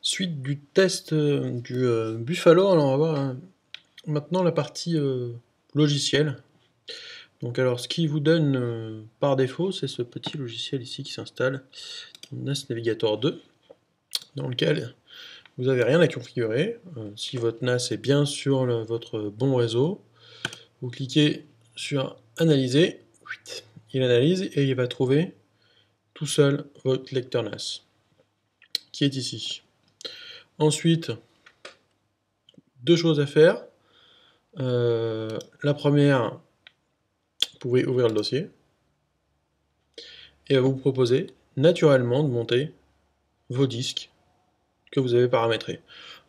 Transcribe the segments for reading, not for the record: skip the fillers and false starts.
Suite du test du Buffalo, alors on va voir maintenant la partie logiciel. Donc alors ce qui vous donne par défaut, c'est ce petit logiciel ici qui s'installe, NAS Navigator 2, dans lequel vous n'avez rien à configurer. Si votre NAS est bien sur votre bon réseau, vous cliquez sur Analyser, il analyse et il va trouver tout seul votre lecteur NAS, qui est ici. Ensuite, deux choses à faire. La première, vous pouvez ouvrir le dossier et va vous proposer naturellement de monter vos disques que vous avez paramétrés.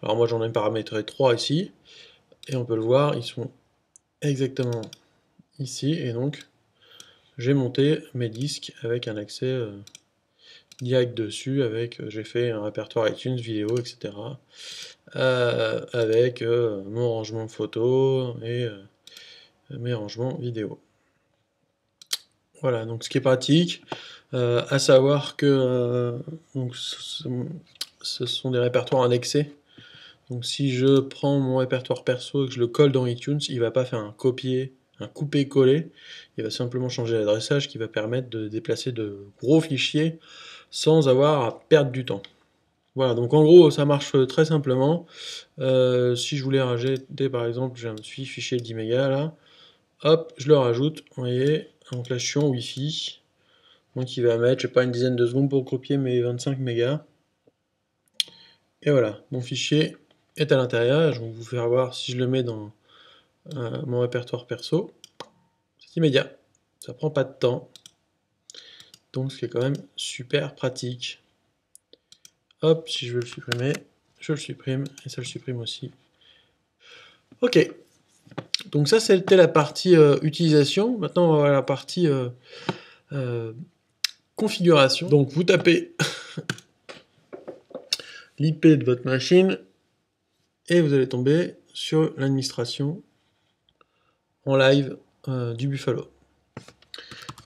Alors moi j'en ai paramétré 3 ici, et on peut le voir, ils sont exactement ici, et donc j'ai monté mes disques avec un accès direct dessus, j'ai fait un répertoire iTunes, vidéo, etc. Avec mon rangement photo et mes rangements vidéo. Voilà, donc ce qui est pratique, à savoir que donc, ce sont des répertoires indexés. Donc si je prends mon répertoire perso et que je le colle dans iTunes, il ne va pas faire un coupé-coller, il va simplement changer l'adressage qui va permettre de déplacer de gros fichiers sans avoir à perdre du temps. Voilà, donc en gros ça marche très simplement. Si je voulais rajouter par exemple, j'ai un petit fichier de 10 mégas là, hop, je le rajoute, vous voyez, donc là je suis en Wi-Fi, donc il va mettre, je sais pas, une dizaine de secondes pour copier mes 25 mégas. Et voilà, mon fichier est à l'intérieur. Je vais vous faire voir si je le mets dans mon répertoire perso. C'est immédiat, ça prend pas de temps. Donc ce qui est quand même super pratique. Hop, si je veux le supprimer, je le supprime, et ça le supprime aussi. Ok, donc ça c'était la partie utilisation. Maintenant on va voir la partie configuration. Donc vous tapez l'IP de votre machine et vous allez tomber sur l'administration en live du Buffalo.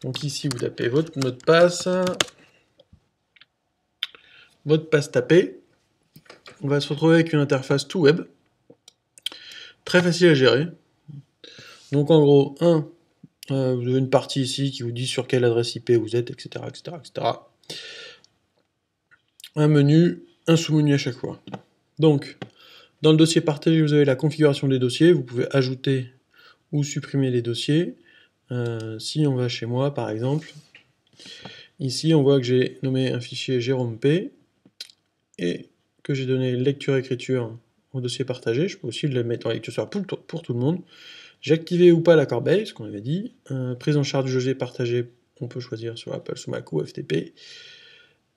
Donc ici vous tapez votre mot de passe tapé. On va se retrouver avec une interface tout web, très facile à gérer. Donc en gros, vous avez une partie ici qui vous dit sur quelle adresse IP vous êtes, etc. etc., etc. Un menu, un sous-menu à chaque fois. Donc, dans le dossier partagé, vous avez la configuration des dossiers. Vous pouvez ajouter ou supprimer les dossiers. Si on va chez moi, par exemple, ici, on voit que j'ai nommé un fichier Jérôme P et que j'ai donné lecture-écriture au dossier partagé. Je peux aussi le mettre en lecture pour tout le monde. J'ai activé ou pas la Corebase, ce qu'on avait dit. Prise en charge du dossier partagé, on peut choisir sur Apple, sous Mac ou FTP.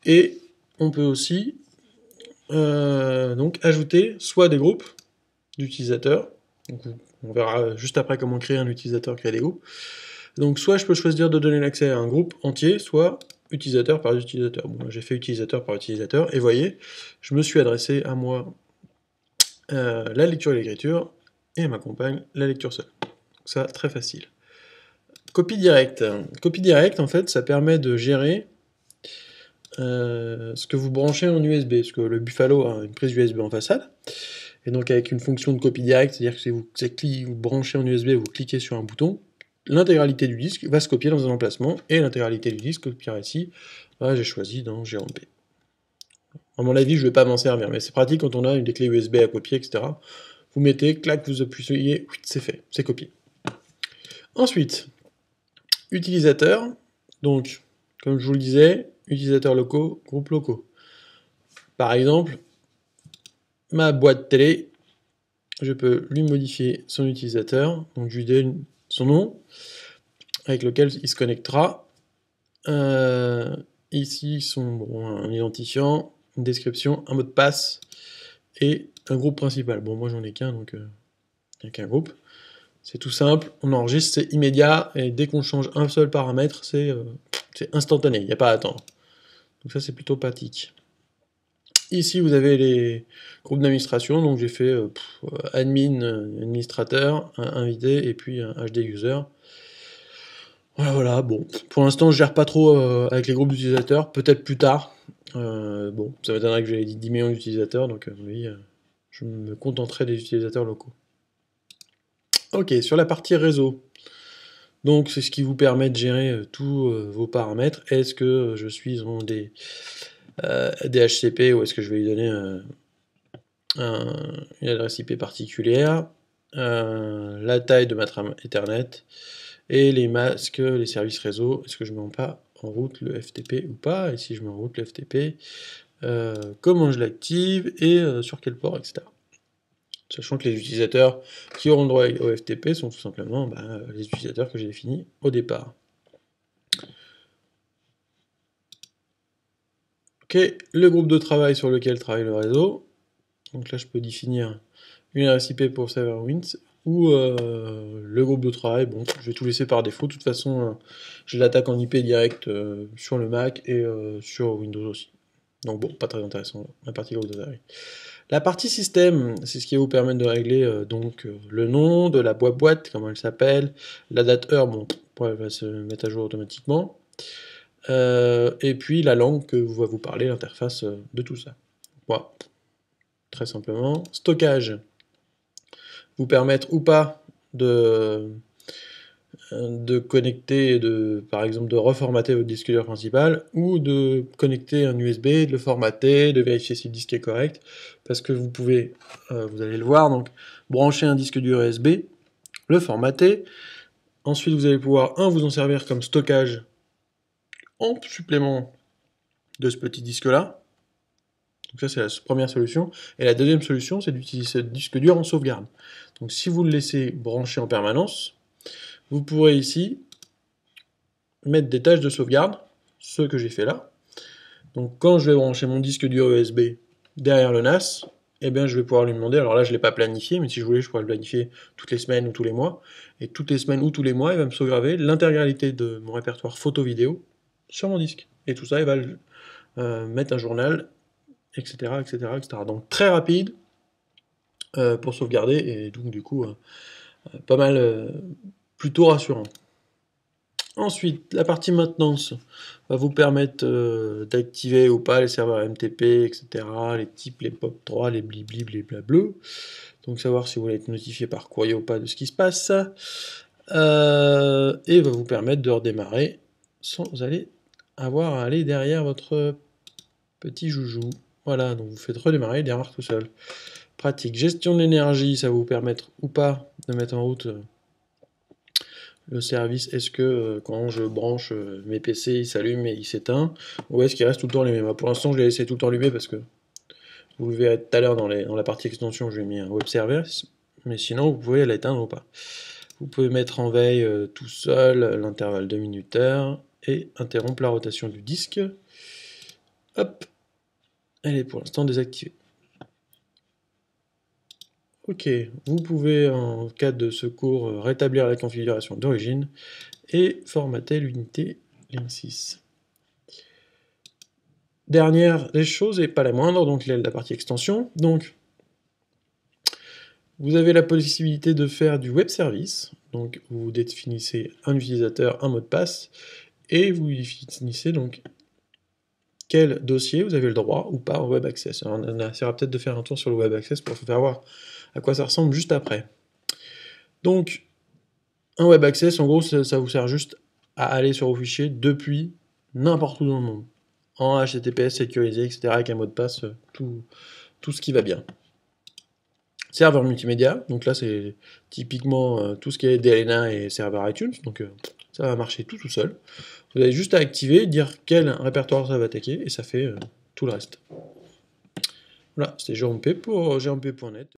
Et on peut aussi donc ajouter soit des groupes d'utilisateurs. On verra juste après comment créer un utilisateur, créer des groupes. Donc soit je peux choisir de donner l'accès à un groupe entier, soit utilisateur par utilisateur. Bon, j'ai fait utilisateur par utilisateur, et voyez, je me suis adressé à moi la lecture et l'écriture, et à ma compagne la lecture seule. Donc ça, très facile. Copie directe. Copie directe, en fait, ça permet de gérer ce que vous branchez en USB, parce que le Buffalo a une prise USB en façade, et donc avec une fonction de copie directe, c'est-à-dire que si vous branchez en USB, vous cliquez sur un bouton, l'intégralité du disque va se copier dans un emplacement, et l'intégralité du disque copiera ici. Là, j'ai choisi dans Jérôme P. À mon avis, je ne vais pas m'en servir, mais c'est pratique quand on a des clés USB à copier, etc. Vous mettez, clac, vous appuyez, c'est fait, c'est copié. Ensuite, utilisateurs, donc, comme je vous le disais, utilisateurs locaux, groupes locaux. Par exemple, ma boîte télé, je peux lui modifier son utilisateur, donc je lui donne son nom, avec lequel il se connectera. Ici, un identifiant, une description, un mot de passe, et un groupe principal. Bon, moi j'en ai qu'un, donc il n'y a qu'un groupe. C'est tout simple, on enregistre, c'est immédiat, et dès qu'on change un seul paramètre, c'est instantané, il n'y a pas à attendre. Donc ça c'est plutôt pratique. Ici vous avez les groupes d'administration, donc j'ai fait admin, administrateur, invité, et puis un HD user. Voilà, bon, pour l'instant je gère pas trop avec les groupes d'utilisateurs, peut-être plus tard, Bon, ça m'étonnerait que j'ai dit 10 millions d'utilisateurs, donc oui, je me contenterai des utilisateurs locaux. Ok, sur la partie réseau. Donc c'est ce qui vous permet de gérer tous vos paramètres. Est-ce que je suis dans des DHCP ou est-ce que je vais lui donner une adresse IP particulière, la taille de ma trame Ethernet, et les masques, les services réseau, est-ce que je mets pas en route le FTP ou pas, et si je mets en route le FTP, comment je l'active, et sur quel port, etc. Sachant que les utilisateurs qui auront le droit au FTP sont tout simplement les utilisateurs que j'ai définis au départ. Ok, le groupe de travail sur lequel travaille le réseau. Donc là, je peux définir une adresse IP pour serveur Wins, ou le groupe de travail. Bon, je vais tout laisser par défaut. De toute façon, j'ai l'attaque en IP direct sur le Mac et sur Windows aussi. Donc bon, pas très intéressant, la partie groupe de travail. La partie système, c'est ce qui va vous permettre de régler le nom de la boîte, comment elle s'appelle, la date heure, bon, elle va se mettre à jour automatiquement, et puis la langue que va vous parler l'interface de tout ça. Voilà, très simplement. Stockage, vous permettre ou pas de connecter, par exemple de reformater votre disque dur principal, ou de connecter un USB, de le formater, de vérifier si le disque est correct, parce que vous pouvez, vous allez le voir, donc brancher un disque dur USB, le formater, ensuite vous allez pouvoir, vous en servir comme stockage en supplément de ce petit disque-là, donc ça c'est la première solution, et la deuxième solution c'est d'utiliser ce disque dur en sauvegarde. Donc si vous le laissez brancher en permanence, vous pourrez ici mettre des tâches de sauvegarde, ce que j'ai fait là. Donc quand je vais brancher mon disque dur USB derrière le NAS, eh bien je vais pouvoir lui demander, alors là je ne l'ai pas planifié, mais si je voulais je pourrais le planifier toutes les semaines ou tous les mois, et toutes les semaines ou tous les mois il va me sauvegarder l'intégralité de mon répertoire photo-vidéo sur mon disque. Et tout ça il va mettre un journal, etc., etc., etc. Donc très rapide pour sauvegarder, et donc du coup pas mal, plutôt rassurant. Ensuite, la partie maintenance va vous permettre d'activer ou pas les serveurs MTP, etc., les types, les POP3, les blibli, les blableu. Donc savoir si vous voulez être notifié par courrier ou pas de ce qui se passe. Et va vous permettre de redémarrer sans avoir à aller derrière votre petit joujou. Voilà, donc vous faites redémarrer, il démarre tout seul. Pratique. Gestion de l'énergie, ça va vous permettre ou pas de mettre en route le service. Est-ce que quand je branche mes PC, il s'allume et il s'éteint, ou est-ce qu'il reste tout le temps allumé? Pour l'instant, je l'ai laissé tout le temps allumé parce que vous le verrez tout à l'heure dans la partie extension, j'ai mis un web server, mais sinon vous pouvez l'éteindre ou pas. Vous pouvez mettre en veille tout seul l'intervalle de minuteur et interrompre la rotation du disque. Hop, elle est pour l'instant désactivée. Ok, vous pouvez en cas de secours rétablir la configuration d'origine et formater l'unité Lin6. Dernière des choses, et pas la moindre, donc la partie extension. Donc, vous avez la possibilité de faire du web service. Donc, vous définissez un utilisateur, un mot de passe, et vous définissez donc quel dossier vous avez le droit ou pas au web access. Alors, on essaiera peut-être de faire un tour sur le web access pour vous faire voir à quoi ça ressemble juste après. Donc, un web access, en gros, ça vous sert juste à aller sur vos fichiers depuis n'importe où dans le monde. En HTTPS sécurisé, etc., avec un mot de passe, tout ce qui va bien. Serveur multimédia, donc là c'est typiquement tout ce qui est DLNA et serveur iTunes, donc ça va marcher tout seul. Vous avez juste à activer, dire quel répertoire ça va attaquer, et ça fait tout le reste. Voilà, c'était Jérôme P pour jérôme.net.